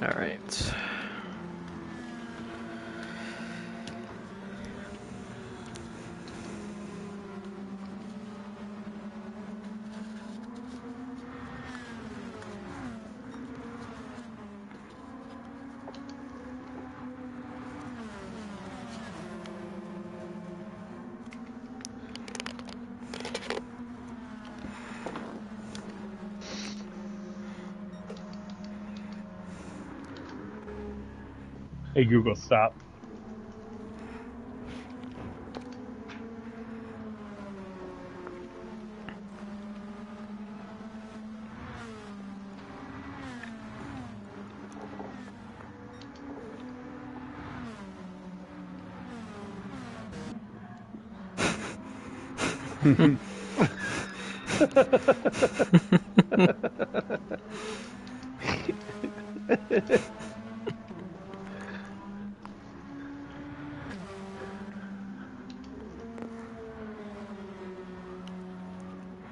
All right. Hey Google, stop.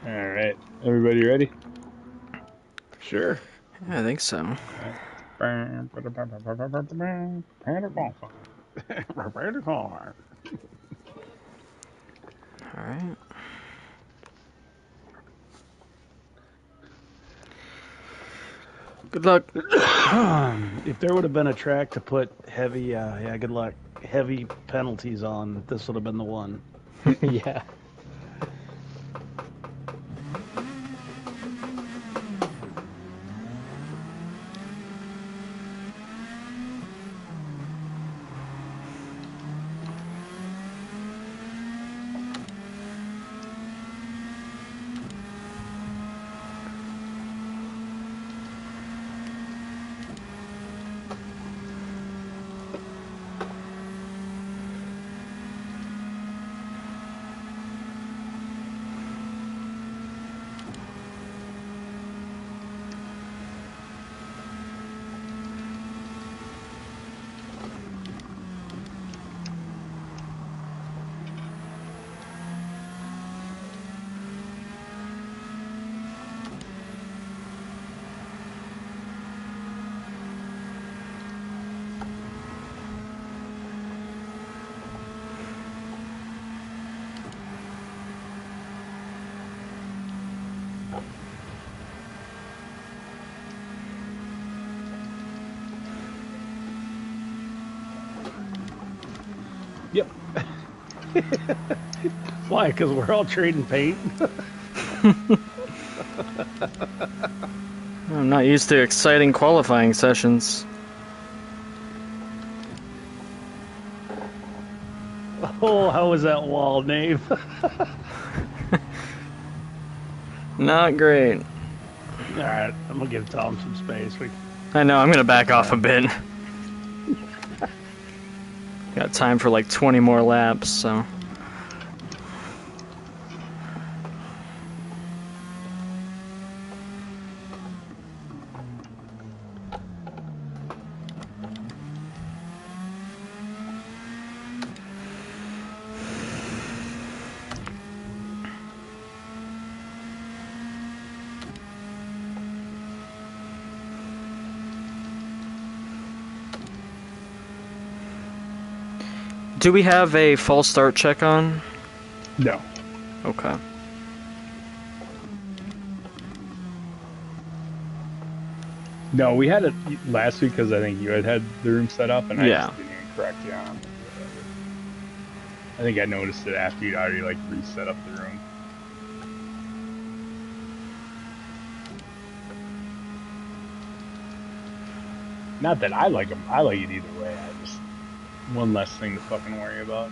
All right, everybody ready? Sure. Yeah, I think so. All All right. Good luck. If there would have been a track to put heavy, yeah, good luck, heavy penalties on, this would have been the one. Yeah. Yep. Why? Because we're all trading paint. I'm not used to exciting qualifying sessions. Oh, how was that wall, Nave? Not great. All right, I'm gonna give Tom some space. I know, I'm gonna back off a bit. Got time for like 20 more laps, so. Do we have a false start check on? No. Okay. No, we had it last week because I think you had the room set up, and I Yeah. just didn't even correct you on it. I think I noticed it after you'd already like reset up the room. Not that I like them. I like it either way. I just one less thing to fucking worry about.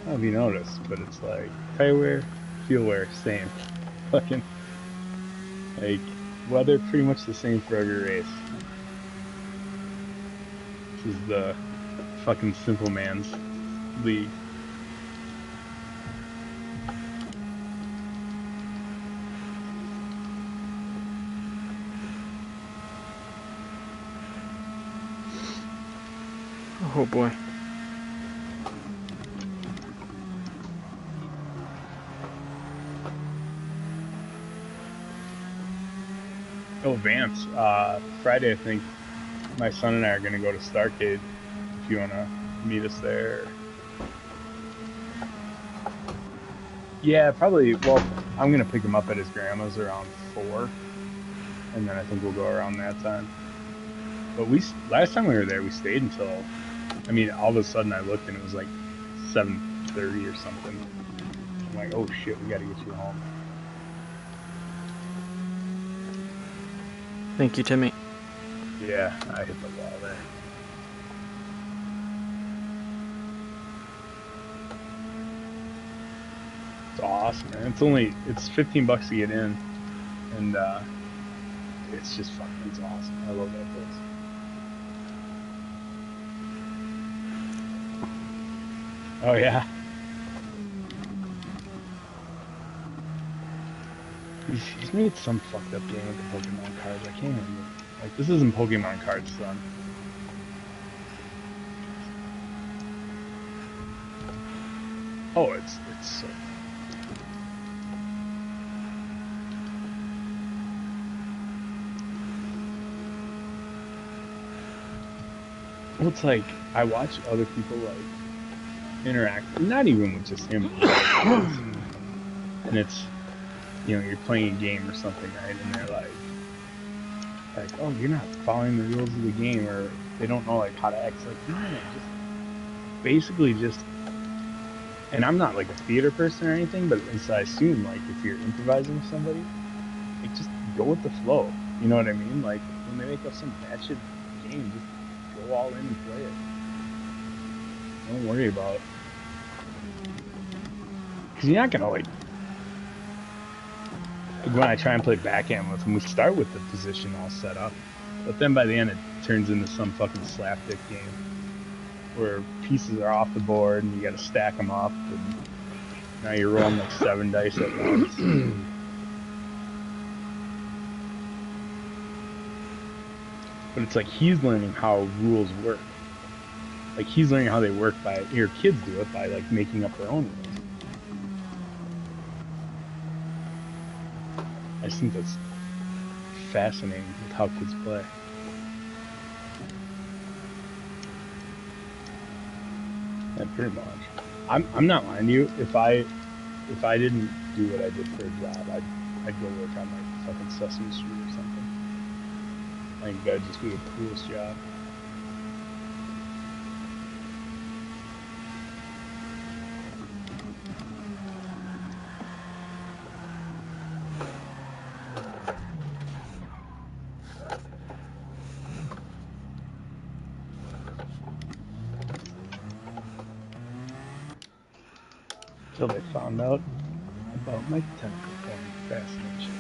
I don't know if you noticed, but it's like tire wear, fuel wear, same. Fucking like weather pretty much the same for every race. This is the fucking simple man's league. Oh boy. Oh, Vance. Friday, I think my son and I are gonna go to Starcade. If you wanna meet us there. Yeah, probably. Well, I'm gonna pick him up at his grandma's around 4, and then I think we'll go around that time. But last time we were there, we stayed until. I mean, all of a sudden I looked and it was like 7:30 or something. I'm like, oh shit, we got to get you home. Thank you, Timmy. Yeah, I hit the wall there. It's awesome, man. It's $15 to get in, and it's just fucking, it's awesome. I love that place. Oh yeah, he's made some fucked up game with the Pokemon cards. I can't remember. Like, this isn't Pokemon cards, son. Oh, it's so. Well, it's like I watch other people like interact, not even with just him, and it's, you're playing a game or something, right? And they're like, oh, you're not following the rules of the game, or they don't know like how to act. It's like, no, just basically just. And I'm not like a theater person or anything, but at least I assume like if you're improvising with somebody, like just go with the flow. You know what I mean? Like when they make up some batshit game, just go all in and play it. Don't worry about, because you're not gonna like. When I try and play backhand with them, we start with the position all set up, but then by the end it turns into some fucking slapdick game where pieces are off the board and you got to stack them up, and now you're rolling like 7 dice at once. But it's like he's learning how rules work. Like he's learning how they work by, your kids do it by like making up their own rules. I just think that's fascinating with how kids play. Yeah, pretty much. I'm not lying to you. If I didn't do what I did for a job, I'd go work on like fucking Sesame Street or something. I think that'd just be the coolest job. Until they found out about my tentacle porn fascination.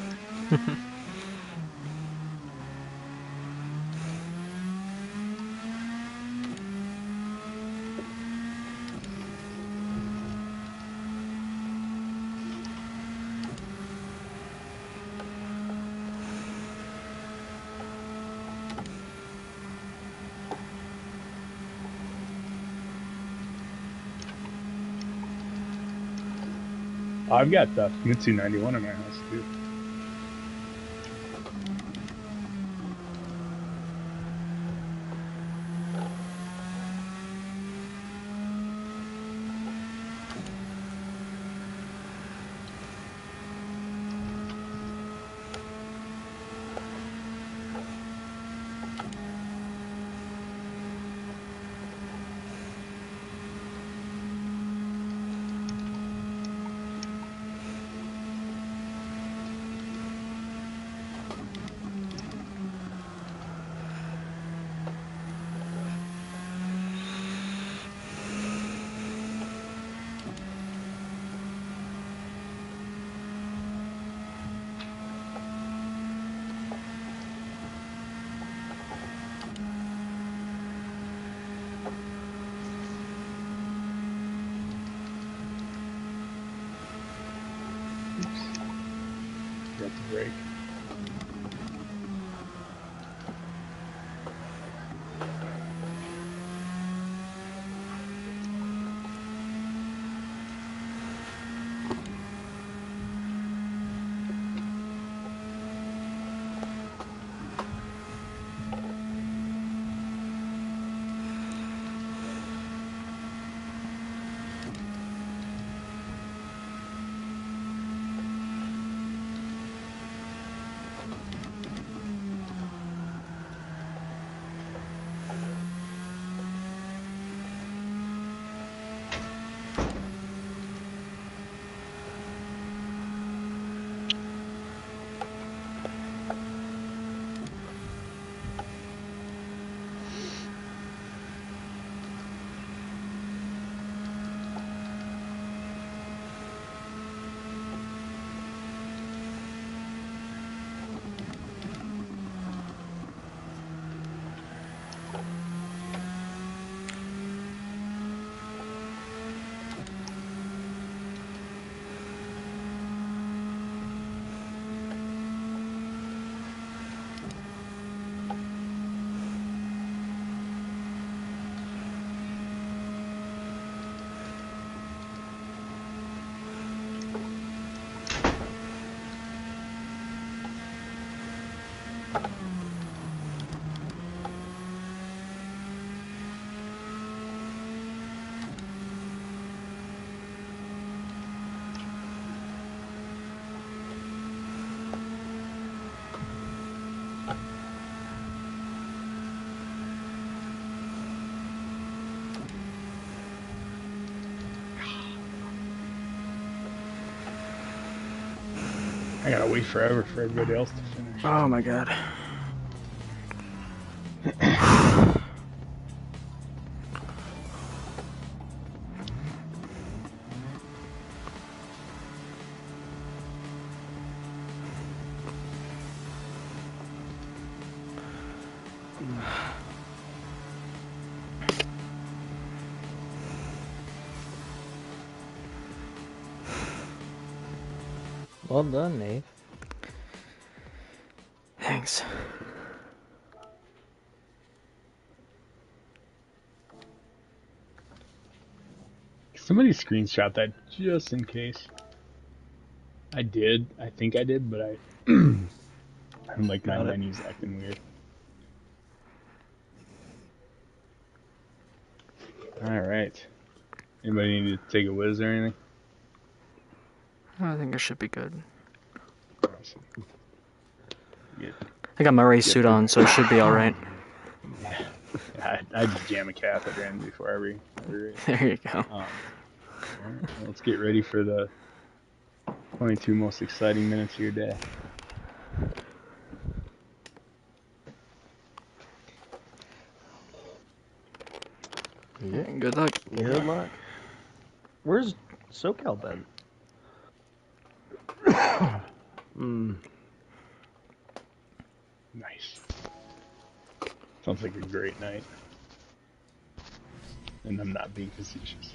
I've got the Mitsu 91 in my house too. Got the break. I gotta wait forever for everybody else to finish. Oh my god. Well done, Nate. Thanks. Somebody screenshot that just in case. I did. I think I did, but I'm like my menu's acting weird. All right. Anybody need to take a whiz or anything? I think I should be good. Awesome. Yeah. I got my race suit on, so it should be alright. Yeah, I just jam a catheter in before every race. There you go. All right, let's get ready for the 22 most exciting minutes of your day. Yeah, good luck. Good luck. Where's SoCal been? Nice. Sounds like a great night. And I'm not being facetious.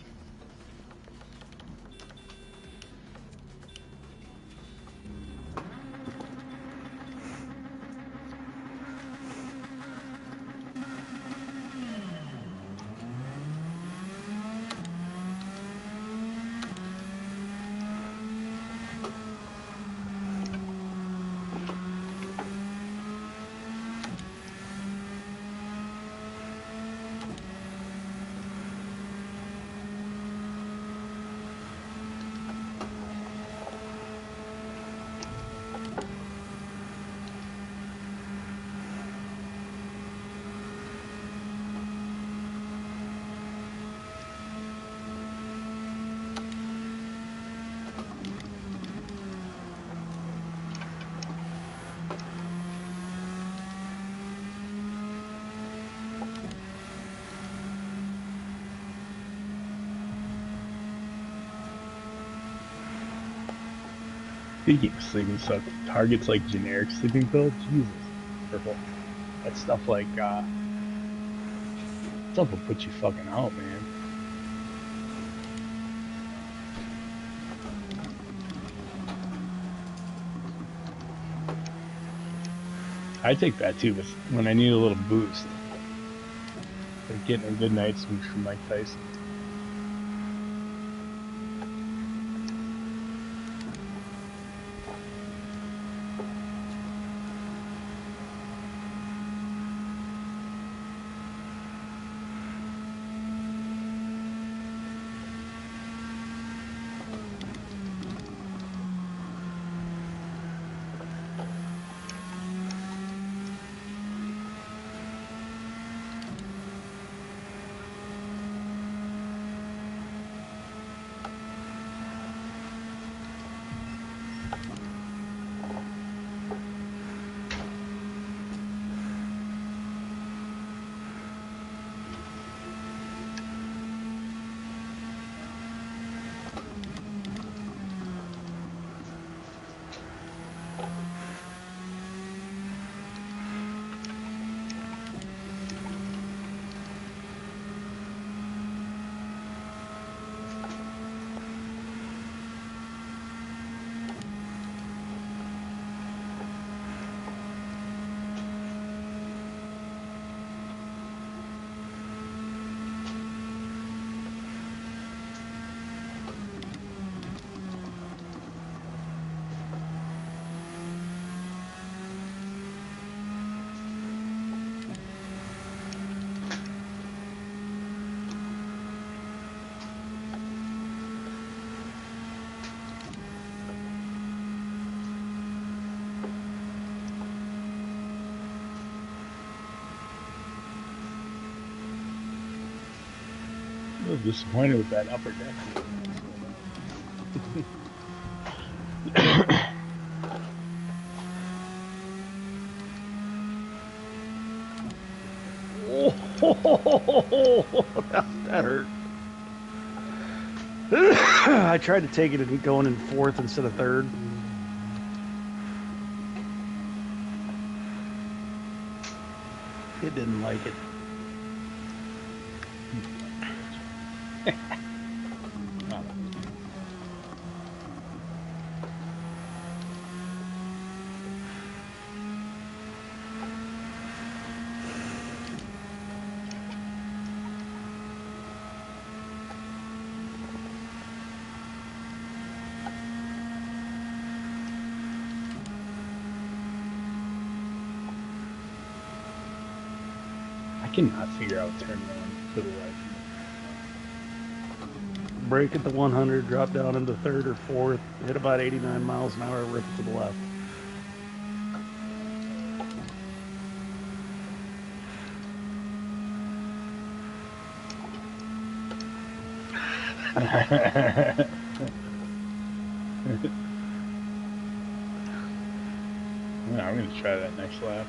Speaking of sleeping stuff, Target's like generic sleeping pill. Jesus, purple. That stuff like stuff will put you fucking out, man. I take that too, but when I need a little boost, like getting a good night's sleep from Mike Tyson. I was disappointed with that upper deck. That hurt. I tried to take it and going in fourth instead of third. It didn't like it. I cannot figure out turn one to the right. Brake at the 100, drop down into third or fourth, hit about 89 miles an hour, rip it to the left. Yeah, I'm gonna try that next lap.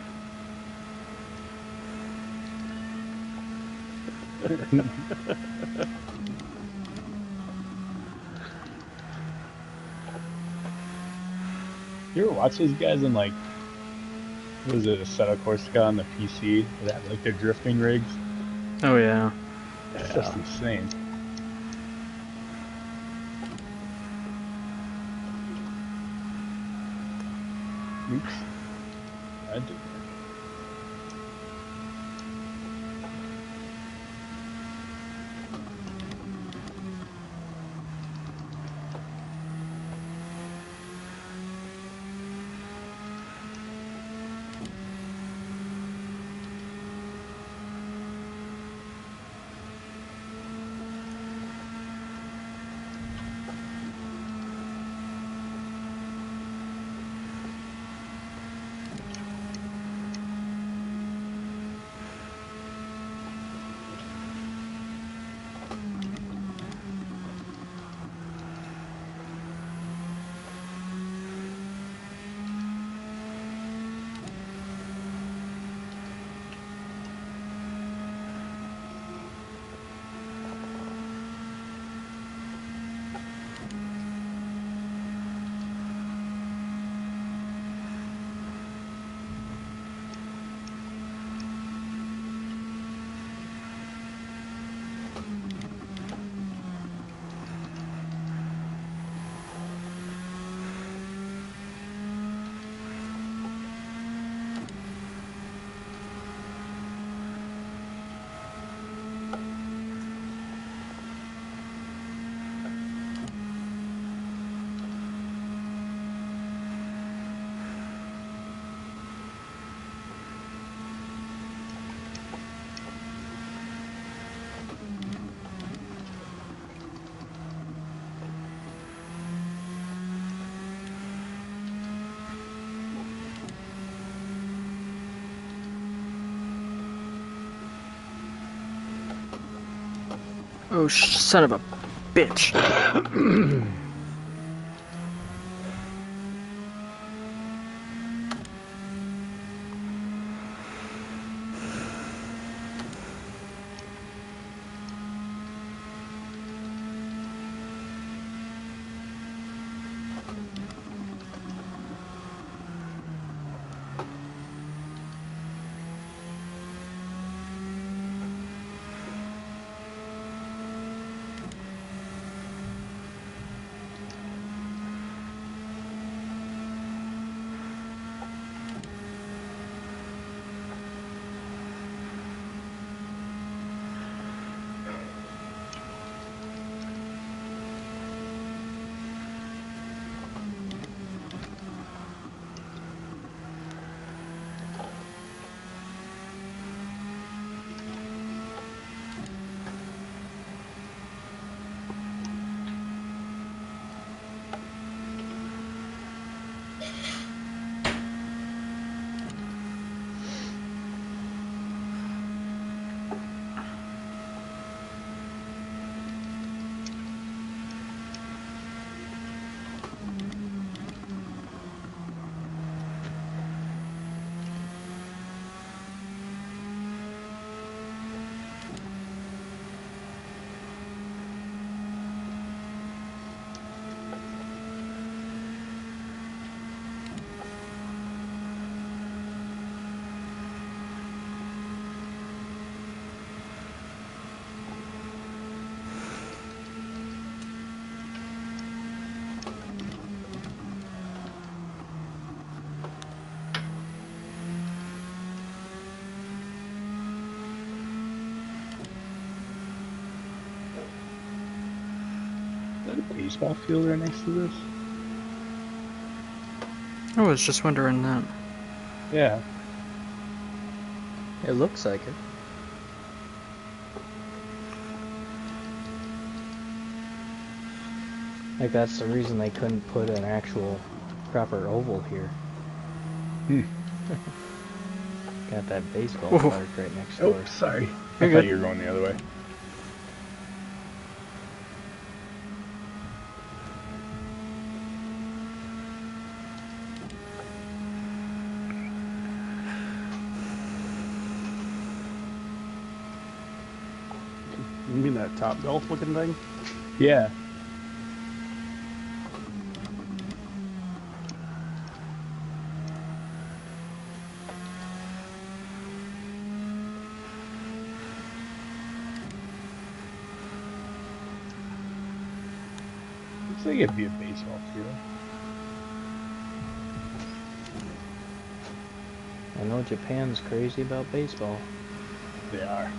You ever watch those guys in like, what is it, a Assetto Corsica on the PC? That like their drifting rigs? Oh yeah. It's just insane. Oops. I did. Oh, son of a bitch. baseball field right next to this? I was just wondering that. Yeah. It looks like it. Like that's the reason they couldn't put an actual proper oval here. Got that baseball Whoa. park right next Oh, door. sorry. You're I thought good. you were going the other way. You mean that Top Golf looking thing? Yeah. Looks like it'd be a baseball field. I know Japan's crazy about baseball. They are.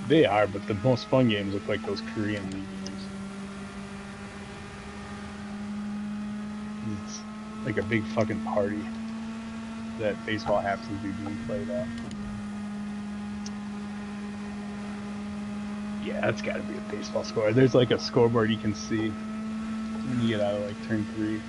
They are, but the most fun games look like those Korean League games. It's like a big fucking party that baseball happens to be being played at. Yeah, that's gotta be a baseball score. There's like a scoreboard you can see when you get out of like turn 3.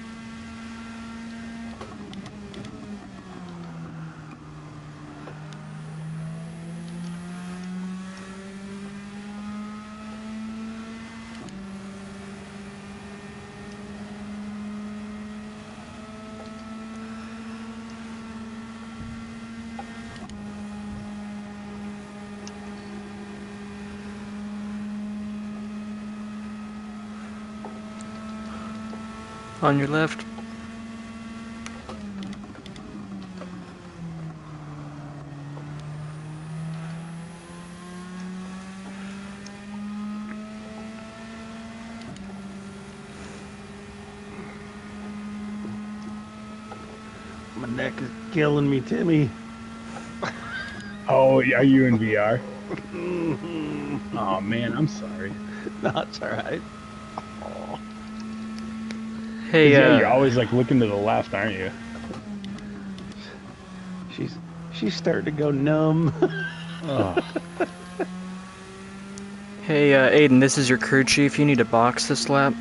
On your left. My neck is killing me, Timmy. Oh, are you in VR? Oh man, I'm sorry. No, it's all right. Hey, Yeah, you're always like looking to the left, aren't you? She's starting to go numb. Oh. hey, Aiden, this is your crew chief. You need to box this lap.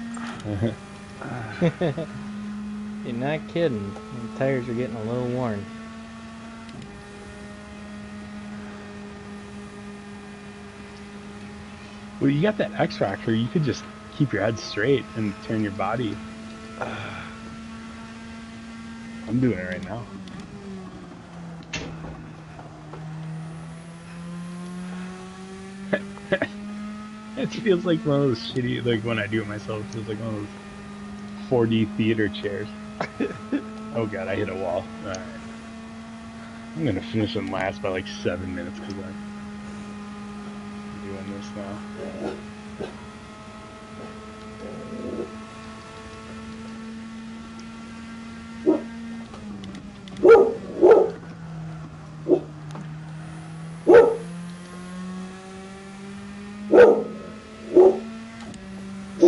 You're not kidding. The tires are getting a little worn. Well, you got that X Factor. You could just keep your head straight and turn your body. I'm doing it right now. It feels like one of those shitty, like when I do it myself, it feels like one of those 4D theater chairs. Oh god, I hit a wall. Alright. I'm gonna finish in last by like 7 minutes because I'm doing this now.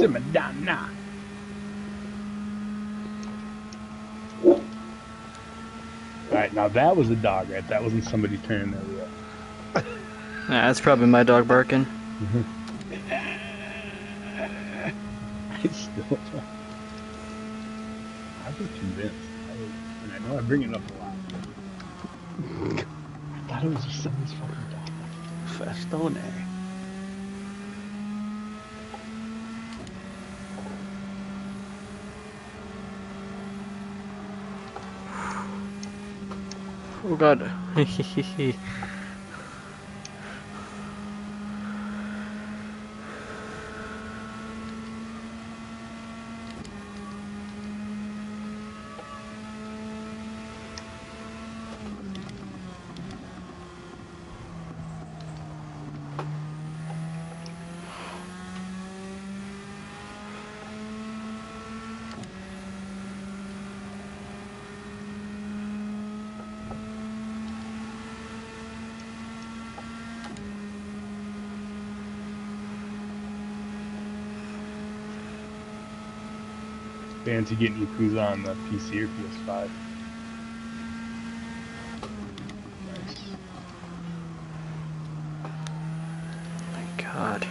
Madonna. Alright, now that was a dog, right? That wasn't somebody turning their wheel. Yeah, that's probably my dog barking. I still I was convinced. And I know I bring it up a lot. I thought it was just somebody's fucking dog. Festone. Oh god. Fancy getting Yakuza on the PC or PS5. Nice. My God.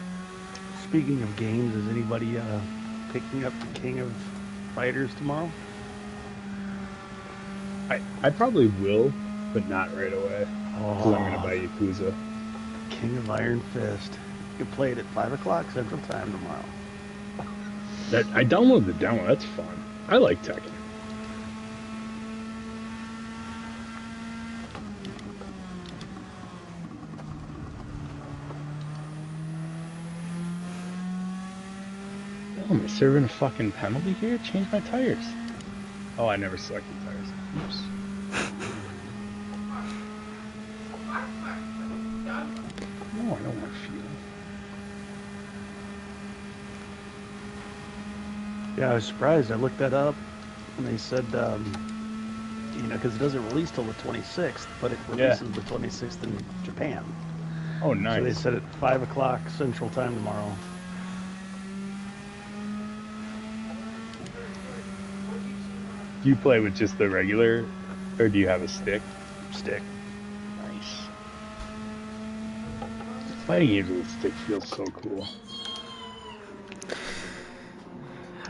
Speaking of games, is anybody picking up the King of Fighters tomorrow? I probably will, but not right away. Because I'm going to buy Yakuza. King of Iron Fist. You can play it at 5 o'clock Central Time tomorrow. I downloaded the demo. That's fun. I like Tekken. Oh, am I serving a fucking penalty here? Change my tires. Oh, I never selected tires. Oops. No, I don't want fuel. Yeah, I was surprised. I looked that up, and they said, you know, because it doesn't release till the 26th, but it releases the 26th in Japan. Oh, nice. So they said at 5 o'clock Central Time tomorrow. Do you play with just the regular, or do you have a stick? Stick. Nice. Fighting games with a stick feels so cool.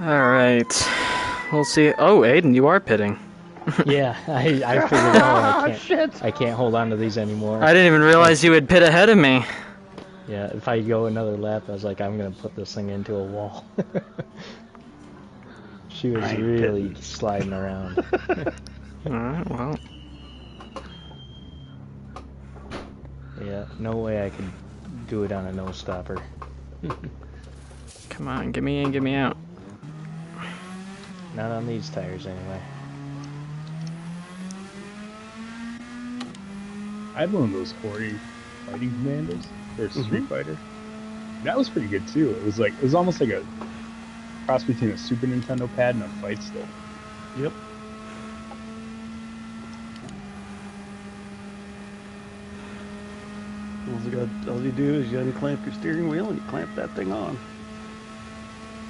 Alright. We'll see. Oh, Aiden, you are pitting. Yeah, I figured, I can't hold on to these anymore. I didn't even realize you would pit ahead of me. Yeah, if I go another lap, I was like, I'm gonna put this thing into a wall. She was really sliding around. Alright, well. Yeah, no way I could do it on a no-stopper. Come on, get me in, get me out. Not on these tires, anyway. I had one of those Hori fighting commandos for Street Fighter. That was pretty good too. It was almost like a cross between a Super Nintendo pad and a fight stick. Yep. All you do is you unclamp your steering wheel and you clamp that thing on.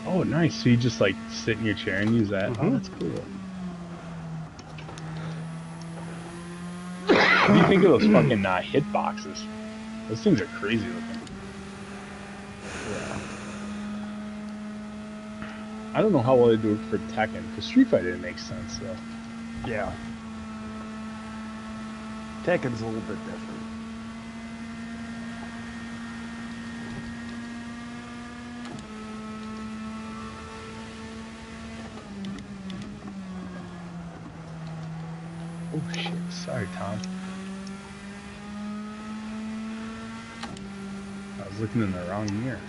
Oh, nice. So you just like sit in your chair and use that? Oh, that's cool. What do you think of those fucking hit boxes? Those things are crazy looking. Yeah. I don't know how well they do it for Tekken. For Street Fighter, it makes sense, though. Yeah. Tekken's a little bit different. Oh, shit. Sorry, Tom. I was looking in the wrong mirror.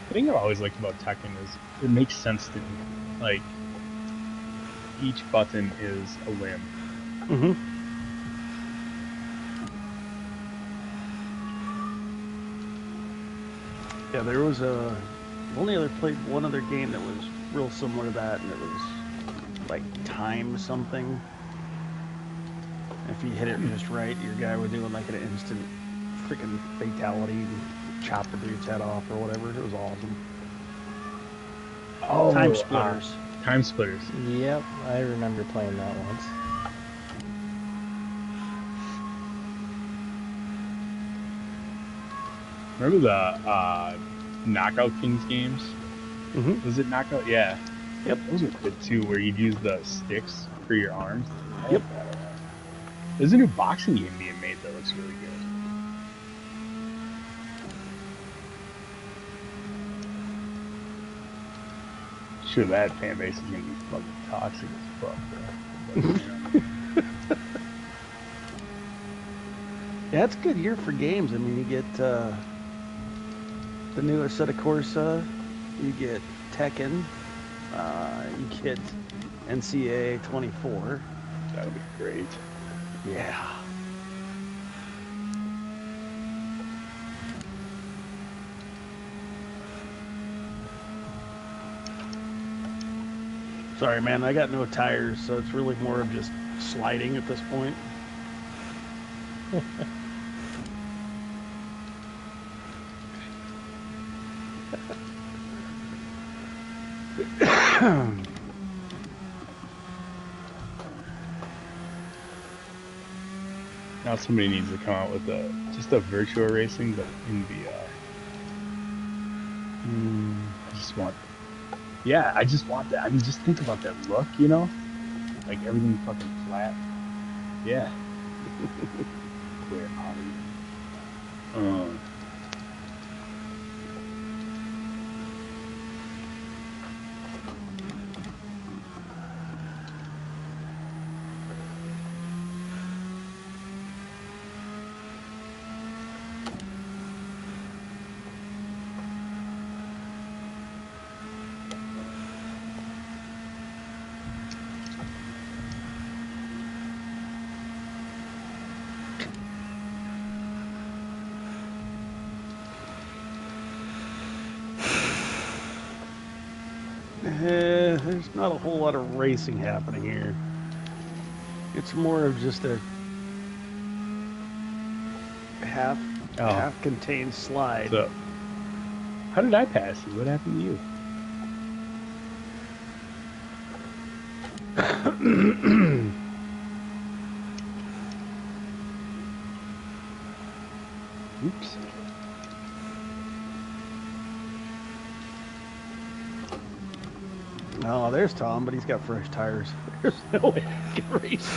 The thing I've always liked about Tekken is it makes sense to me. Like, each button is a limb. Yeah, there was only other played one other game that was real similar to that, and it was like time something. If you hit it just right, your guy would do like an instant freaking fatality and chop the dude's head off or whatever. It was awesome. Oh, Time Splitters. Time Splitters. Yep, I remember playing that once. Remember the Knockout Kings games? Was it Knockout? Yeah. Yep. Those were good too, where you'd use the sticks for your arms. Yep. There's a new boxing game being made that looks really good. Sure, that fan base is gonna be fucking toxic as fuck, though. But, you know. Yeah, it's a good year for games. I mean, you get the new Assetto Corsa, you get Tekken, you get NCAA 24. That'll be great. Yeah. Sorry, man, I got no tires, so it's really more of just sliding at this point. Now somebody needs to come out with just a virtual racing, but in VR. I just want. Yeah, I just want that. I mean, just think about that look, you know, like everything fucking flat. Yeah. Where are you? There's not a whole lot of racing happening here. It's more of just a half-contained slide. So, how did I pass you? What happened to you? Oops. Oh, there's Tom, but he's got fresh tires. There's no way I can race.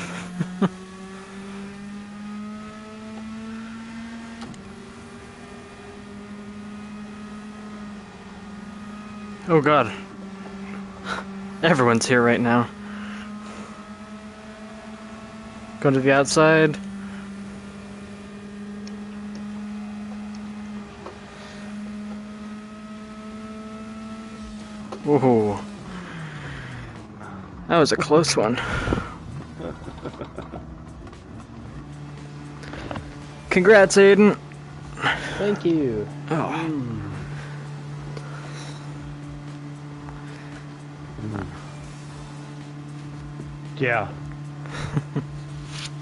Oh god. Everyone's here right now. Go to the outside. Whoa. That was a close one. Congrats, Aiden. Thank you. Oh. Yeah.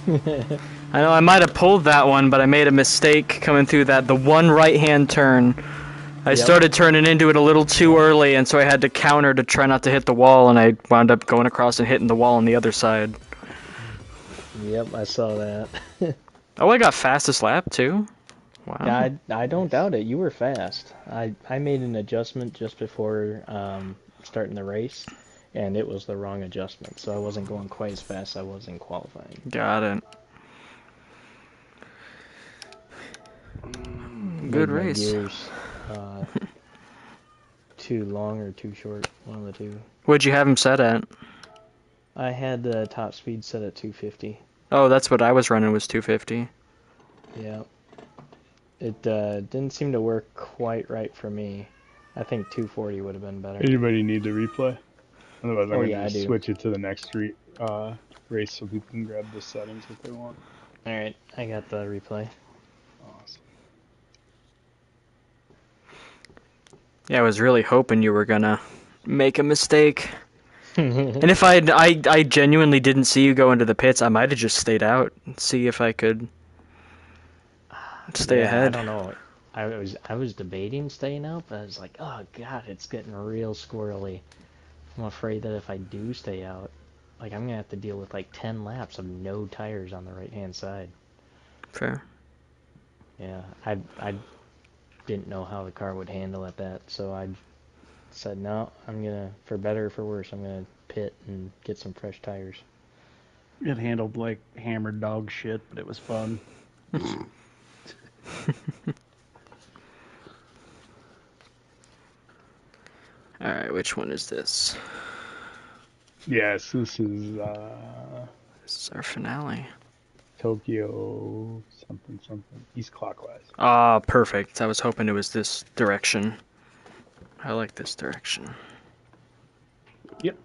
I know I might have pulled that one, but I made a mistake coming through the one right-hand turn. I started turning into it a little too early, and so I had to counter to try not to hit the wall, and I wound up going across and hitting the wall on the other side. Yep, I saw that. Oh, I got fastest lap, too? Wow. I don't doubt it. You were fast. I made an adjustment just before starting the race, and it was the wrong adjustment, so I wasn't going quite as fast as I was in qualifying. Got it. Good Made my race. gears too long or too short, one of the two. What'd you have him set at? I had the top speed set at 250. Oh, that's what I was running, was 250. Yeah. It didn't seem to work quite right for me. I think 240 would have been better. Anybody need the replay? Otherwise, I'm yeah, gonna I just do. switch it to the next race so people can grab the settings if they want. Alright, I got the replay. Awesome. Yeah, I was really hoping you were gonna make a mistake. And if I genuinely didn't see you go into the pits, I might have just stayed out and see if I could stay ahead. I don't know. I was debating staying out, but I was like, oh god, it's getting real squirrely. I'm afraid that if I do stay out, like I'm gonna have to deal with like 10 laps of no tires on the right hand side. Fair. Yeah, I didn't know how the car would handle at that, so I said no, I'm gonna, for better or for worse, I'm gonna pit and get some fresh tires. It handled like hammered dog shit, but it was fun. Alright, which one is this? Yes, this is This is our finale. Tokyo something something east clockwise. Ah, perfect. I was hoping it was this direction. I like this direction. Yep.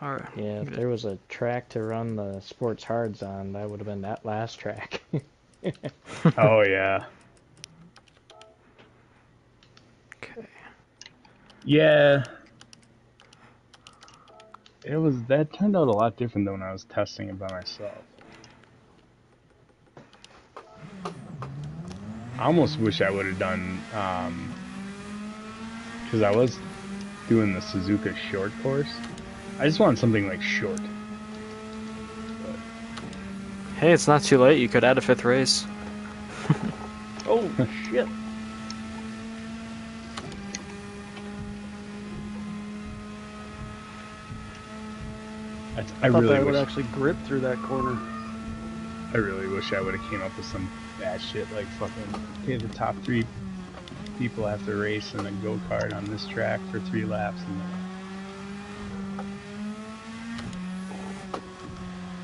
All right. Yeah, if there was a track to run the sports hards on, that would have been that last track. Oh yeah. Okay. Yeah. That turned out a lot different than when I was testing it by myself. I almost wish I would have done, because I was doing the Suzuka short course. I just want something like short. Hey, it's not too late. You could add a 5th race. Oh shit! I thought really that would wish actually grip through that corner. I really wish I would have came up with some bad shit like fucking, okay, the top 3 people have to race in a go-kart on this track for 3 laps, and then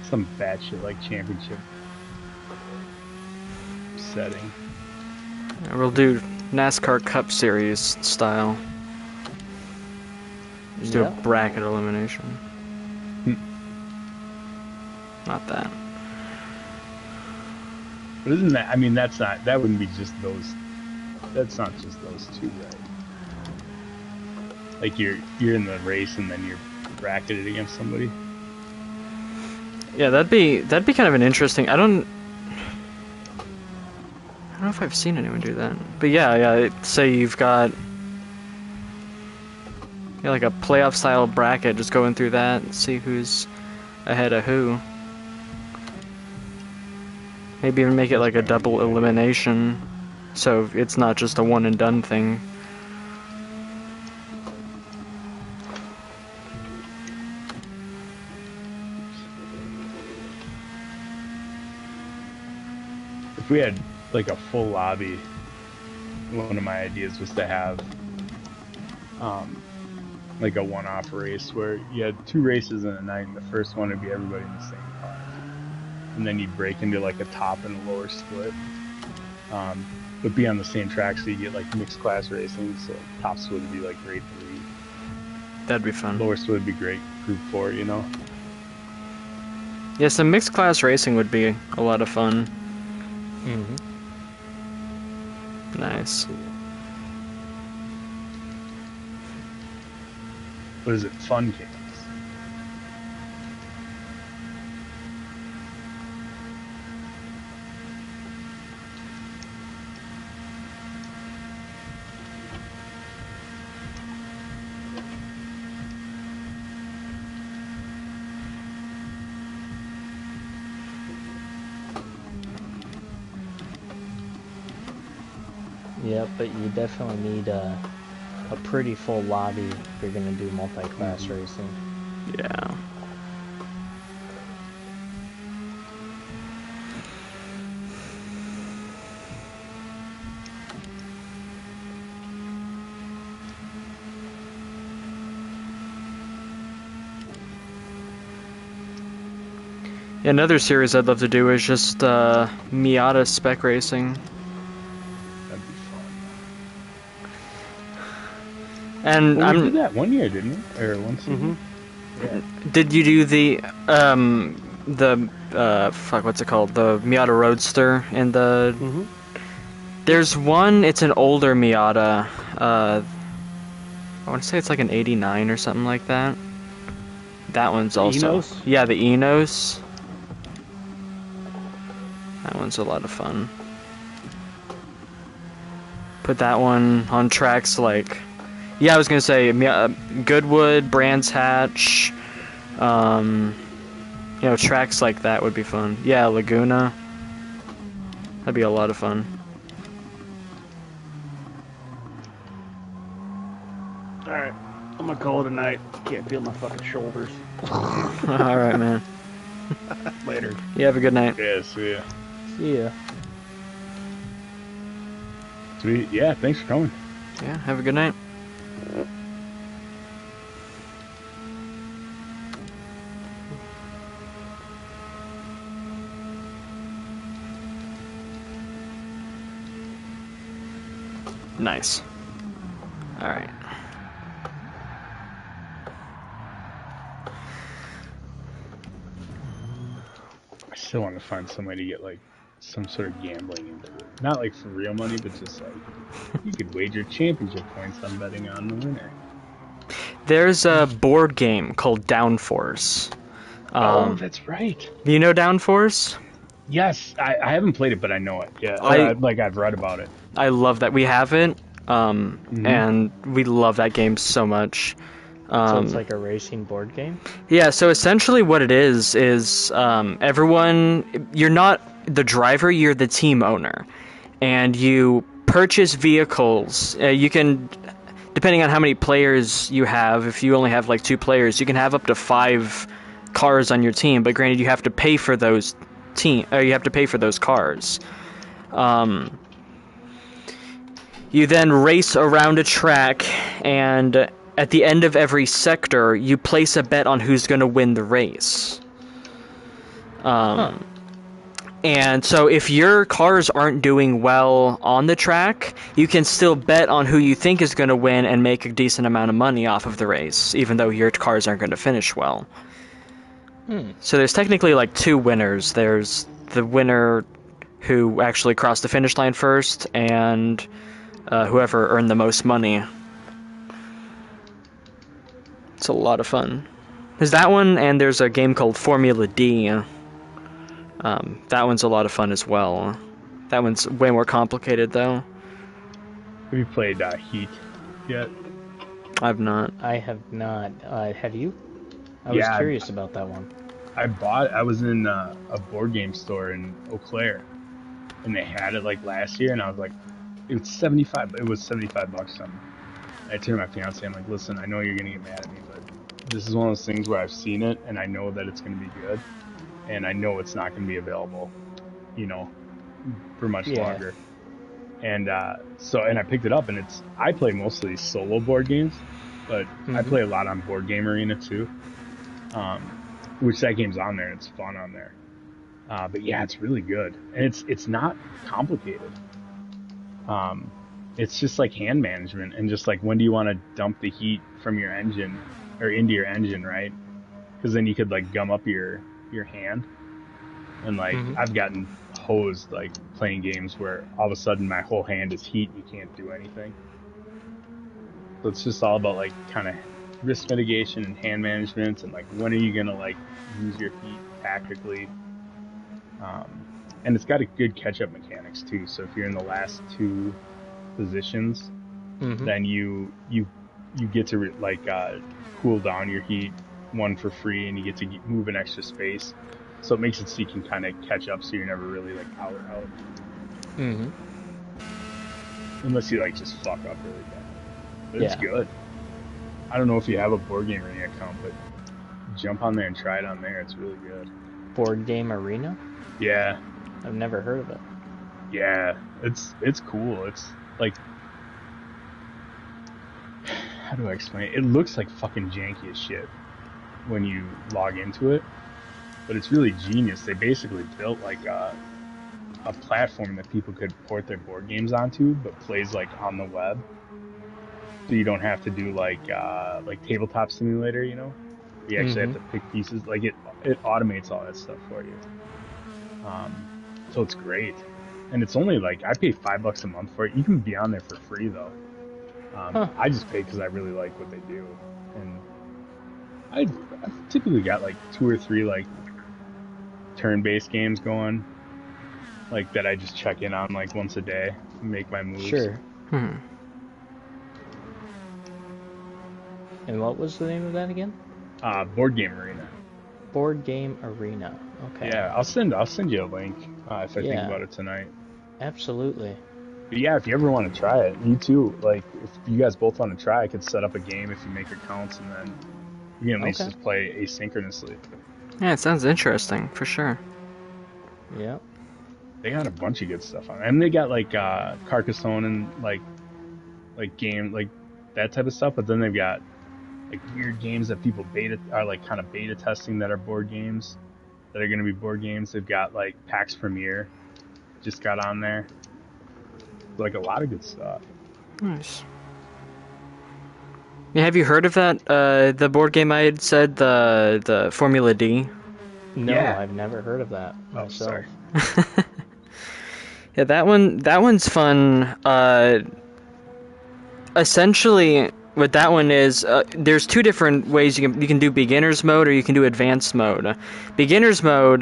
some bad shit like championship setting. Yeah, we'll do NASCAR Cup Series style. Just do a bracket elimination. Not that. But isn't that, I mean, that wouldn't be just those, that's not just those 2, right? Like you're in the race and then you're bracketed against somebody. Yeah, that'd be kind of an interesting. I don't know if I've seen anyone do that. But yeah. Say you've got like a playoff style bracket, just going through that and see who's ahead of who. Maybe even make it like a double elimination, so it's not just a one and done thing. If we had like a full lobby, one of my ideas was to have like a one-off race where you had 2 races in a night, and the first one would be everybody in the same car, and then you'd break into like a top and a lower split, but be on the same track, so you get like mixed class racing. So top split would be like grade 3, That'd be fun. lower split would be great group 4, you know. Yeah, some mixed class racing would be a lot of fun. Mm-hmm. Nice. What is it? Fun games. Yep, but you definitely need a pretty full lobby if you're gonna do multi-class racing. Yeah. Another series I'd love to do is just Miata spec racing. That'd be fun. And Well, we did that one year, didn't we? Or one season? Yeah. Did you do the fuck, what's it called? The Miata Roadster and the There's one, it's an older Miata. I want to say it's like an 89 or something like that. That one's also Enos? Yeah, the Enos. That one's a lot of fun. Put that one on tracks like, yeah, I was gonna say Goodwood, Brands Hatch, tracks like that would be fun. Yeah, Laguna. That'd be a lot of fun. Alright, I'm gonna call it a night. Can't feel my fucking shoulders. Alright, man. Later. You have a good night. Yeah, see ya. See ya. Sweet. Yeah, thanks for coming. Yeah, have a good night. Nice. Alright. still want to find some way to get like some sort of gambling into it. Not like for real money, but just like you could wager championship points on betting on the winner. There's a board game called Downforce. That's right. Do you know Downforce? Yes, I haven't played it, but I know it. Yeah, I've read about it. I love that. We haven't, and we love that game so much. So it's like a racing board game? Yeah, so essentially what it is everyone, you're not the driver, you're the team owner. And you purchase vehicles. You can, depending on how many players you have, if you only have like 2 players, you can have up to 5 cars on your team, but granted you have to pay for those cars. You then race around a track, and at the end of every sector, you place a bet on who's going to win the race. And so if your cars aren't doing well on the track, you can still bet on who you think is going to win and make a decent amount of money off of the race, even though your cars aren't going to finish well. So there's technically like 2 winners. There's the winner who actually crossed the finish line first, and whoever earned the most money. It's a lot of fun. There's that one, and there's a game called Formula D. That one's a lot of fun as well. That one's way more complicated, though. Have you played Heat yet? I've not. I have not. Have you? I was curious about that one. I was in a board game store in Eau Claire, and they had it like last year, and I was like, it was $75 something. I turned to my fiance, I'm like, listen, I know you're gonna get mad at me, but this is one of those things where I've seen it, and I know that it's gonna be good, and I know it's not gonna be available, for much longer. And so I picked it up, and I play mostly solo board games, but I play a lot on Board Game Arena too. Which that game's on there, and it's fun on there. But yeah, it's really good, and it's not complicated. It's just like hand management, and just like when do you want to dump the heat from your engine or into your engine, right? Because then you could like gum up your hand, and like I've gotten hosed like playing games where all of a sudden my whole hand is heat and you can't do anything. So it's just all about like kind of risk mitigation and hand management, and like when are you gonna like use your heat tactically. And it's got a good catch-up mechanics too, so if you're in the last 2 positions, then you get to cool down your heat 1 for free, and you get to move an extra space, so it makes it so you can kind of catch up, so you're never really like out. Unless you like just fuck up really bad, but it's good. I don't know if you have a Board Game Arena account, but jump on there and try it on there. It's really good. Board Game Arena? Yeah. I've never heard of it. Yeah, it's cool. It's like, how do I explain it? It looks like fucking janky as shit when you log into it, but it's really genius. They basically built like a platform that people could port their board games onto, but plays like on the web. So you don't have to do like Tabletop Simulator, You actually have to pick pieces. Like it automates all that stuff for you. So it's great, and it's only like I pay $5 a month for it. You can be on there for free though. I just pay because I really like what they do, and I've typically got like 2 or 3 like turn-based games going, like that I just check in on like once a day and make my moves. Sure. And what was the name of that again? Board Game Arena. Board Game Arena. Okay. Yeah, I'll send you a link if I think about it tonight. Absolutely. But yeah, if you ever want to try it, you too. Like, if you guys both want to try, I could set up a game if you make accounts, and then you can at least just play asynchronously. Yeah, it sounds interesting for sure. Yeah. They got a bunch of good stuff on it. And they got like Carcassonne and like game like that type of stuff, but then they've got like weird games that people kind of beta testing that are board games that are going to be board games. They've got like PAX Premiere just got on there. Like a lot of good stuff. Nice. Yeah, have you heard of that? The board game I had said, the Formula D? No, Yeah. I've never heard of that Oh, myself. sorry. Yeah, that one's fun. Essentially, what that one is, there's two different ways you can do beginner's mode or you can do advanced mode. Beginner's mode,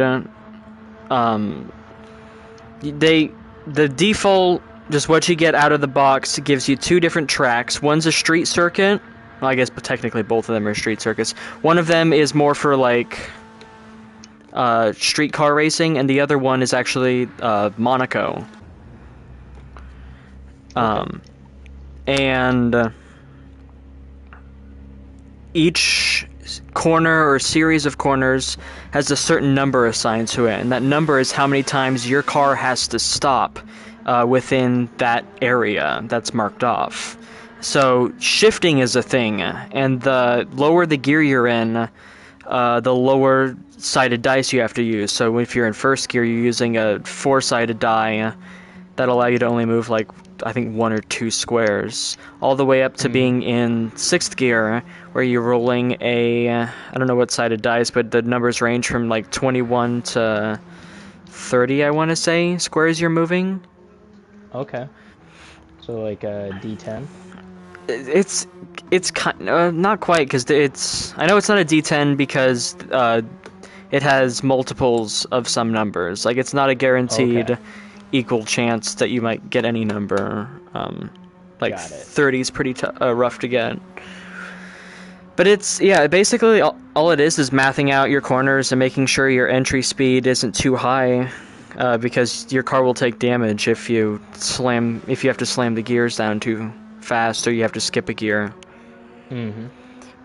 the default, just what you get out of the box, gives you two different tracks. One's a street circuit. Well, I guess but technically both of them are street circuits. One of them is more for like street car racing, and the other one is actually Monaco. And each corner or series of corners has a certain number assigned to it, and that number is how many times your car has to stop within that area that's marked off. So shifting is a thing, and the lower the gear you're in, the lower sided dice you have to use. So if you're in first gear, you're using a 4-sided die that'll allow you to only move like I think 1 or 2 squares, all the way up to being in 6th gear, where you're rolling a, I don't know what sided dice, but the numbers range from like 21 to 30, I want to say, squares you're moving. Okay. So like a D10? It's kind not quite, because I know it's not a D10 because it has multiples of some numbers. Like it's not a guaranteed equal chance that you might get any number. Like 30 is pretty rough to get. But it's, yeah, basically all it is mathing out your corners and making sure your entry speed isn't too high, because your car will take damage if you have to slam the gears down too fast or you have to skip a gear. Mm-hmm.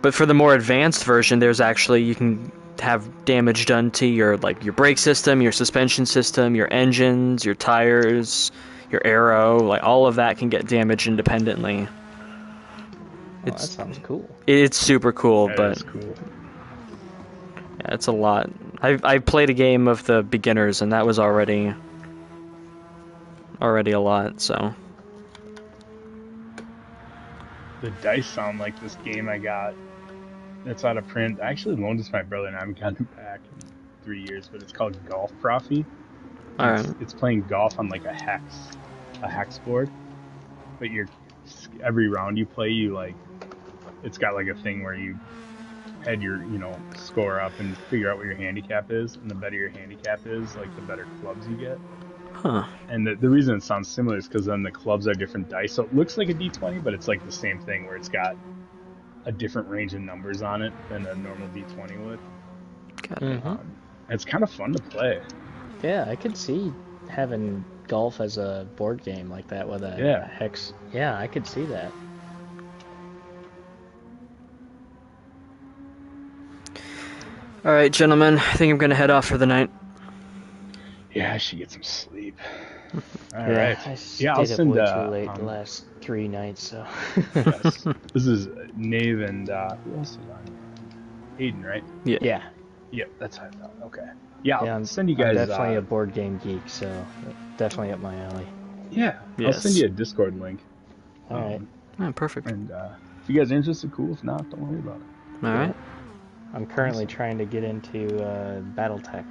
But for the more advanced version, there's actually, you can have damage done to your brake system, your suspension system, your engines, your tires, your aero, like all of that can get damaged independently. Oh, that sounds cool. It's super cool, That is but cool. yeah, it's a lot. I played a game of the beginners and that was already a lot, so. The dice sound like this game I got that's out of print. I actually loaned it to my brother and I haven't gotten it back in 3 years, but it's called Golf Profi. Alright. It's playing golf on like a hex board. But every round you play, it's got like a thing where you head your, score up and figure out what your handicap is, and the better your handicap is, like the better clubs you get. Huh. And the reason it sounds similar is because then the clubs are different dice, so it looks like a D20, but it's like the same thing where it's got a different range of numbers on it than a normal D20 would. Got it. It's kind of fun to play. Yeah, I could see having golf as a board game like that with a hex. Yeah, I could see that. Alright, gentlemen, I think I'm gonna head off for the night. Yeah, I should get some sleep. All Yeah, right. I stayed I'll up send way too late the last 3 nights, so. yes. This is Nave and who else is on here? Aiden, right? Yeah. Yeah. Yep, that's how I thought. Okay. Yeah, Yeah, I'll send you guys. I'm definitely a board game geek, so definitely up my alley. Yeah, Yes. I'll send you a Discord link. Alright. Oh, perfect. And if you guys are interested, cool. If not, don't worry about it. Alright. I'm currently trying to get into BattleTech.